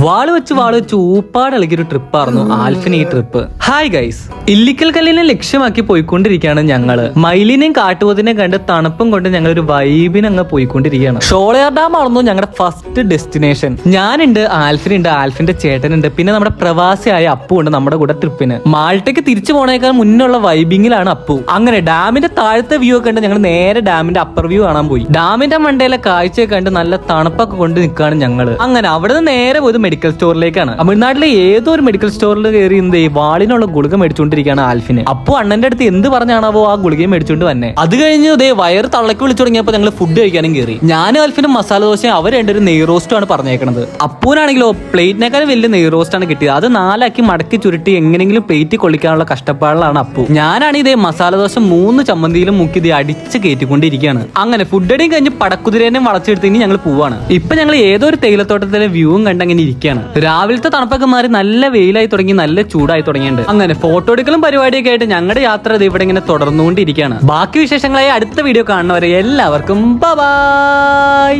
വാള് വെച്ച് ഊപ്പാടിളക്കിയൊരു ട്രിപ്പായിരുന്നു ആൽഫിന് ഈ trip. Hi guys, Illikkal കല്ലിനെ ലക്ഷ്യമാക്കി പോയിക്കൊണ്ടിരിക്കുകയാണ് ഞങ്ങള്. മയിലിനെയും കാട്ടുപോത്തിനെയും കണ്ട് തണുപ്പും കൊണ്ട് ഞങ്ങൾ ഒരു വൈബിന് അങ്ങ് പോയിക്കൊണ്ടിരിക്കുകയാണ്. ഷോളയാർ ഡാം ആയിരുന്നു ഞങ്ങളുടെ ഫസ്റ്റ് ഡെസ്റ്റിനേഷൻ. ഞാനുണ്ട്, ആൽഫിനുണ്ട്, ആൽഫിന്റെ ചേട്ടനുണ്ട്, പിന്നെ നമ്മുടെ പ്രവാസിയായ അപ്പു ഉണ്ട് നമ്മുടെ കൂടെ ട്രിപ്പിന്. മാൾട്ടയ്ക്ക് തിരിച്ചു പോണേക്കാൾ മുന്നുള്ള വൈബിങ്ങിലാണ് അപ്പു. അങ്ങനെ ഡാമിന്റെ താഴത്തെ വ്യൂ ഒക്കെ കണ്ട് ഞങ്ങൾ നേരെ ഡാമിന്റെ അപ്പർ വ്യൂ കാണാൻ പോയി. ഡാമിന്റെ മണ്ടയിലെ കാഴ്ചയൊക്കെ കണ്ട് നല്ല തണുപ്പൊക്കെ കൊണ്ട് നിൽക്കുകയാണ് ഞങ്ങള്. അങ്ങനെ അവിടെ നിന്ന് നേരെ പോയത് മെഡിക്കൽ സ്റ്റോറിലേക്കാണ്. തമിഴ്നാട്ടിലെ ഏതോ ഒരു മെഡിക്കൽ സ്റ്റോറിൽ കയറി വാളിനുള്ള ഗുളിക മേടിച്ചുകൊണ്ടിരിക്കുകയാണ് ആൽഫിന്. അപ്പൊ അണ്ണന്റെ അടുത്ത് എന്ത് പറഞ്ഞാണോ ആ ഗുളികയും മേടിച്ചുകൊണ്ട് വന്നെ. അത് കഴിഞ്ഞ് വയറ് തള്ളക്കി വിളിച്ചു തുടങ്ങിയപ്പോ ഞങ്ങൾ ഫുഡ് കഴിക്കാനും കയറി. ഞാനും ആൽഫിനും മസാല ദോശയും അവർ രണ്ടൊരു നെയ് റോസ്റ്റും ആണ് പറഞ്ഞേക്കണത്. അപ്പൂനാണെങ്കിലോ പ്ലേറ്റിനേക്കാളും വലിയ നെയ് റോസ്റ്റ് ആണ് കിട്ടിയത്. അത് 4 ആക്കി മടക്കി ചുരുട്ടി എങ്ങനെങ്കിലും പ്ലേറ്റ് കൊള്ളിക്കാനുള്ള കഷ്ടപ്പാടിലാണ് അപ്പു. ഞാനാണ് മസാല ദോശ 3 ചമ്മന്തിയിലും മുക്കി അടിച്ച് കയറ്റിക്കൊണ്ടിരിക്കുകയാണ്. അങ്ങനെ ഫുഡ് അടിയും കഴിഞ്ഞ് പടക്കുതിരേനെ വളച്ചെടുത്ത് ഇനി ഞങ്ങൾ പോവാണ്. ഇപ്പൊ ഞങ്ങൾ ഏതോ ഒരു തേയിലത്തോട്ടത്തിലെ വ്യൂവും കണ്ടങ്ങനെ ഇരിക്കുകയാണ്. രാവിലത്തെ തണുപ്പൊക്കെ മാറി നല്ല വെയിലായി തുടങ്ങി, നല്ല ചൂടായി തുടങ്ങിയിട്ടുണ്ട്. അങ്ങനെ ഫോട്ടോ എടുക്കലും പരിപാടിയൊക്കെ ആയിട്ട് ഞങ്ങളുടെ യാത്ര ഇവിടെ ഇങ്ങനെ തുടർന്നുകൊണ്ടിരിക്കുകയാണ്. ബാക്കി വിശേഷങ്ങളായി അടുത്ത വീഡിയോ കാണുന്നവരെ എല്ലാവർക്കും ബൈ.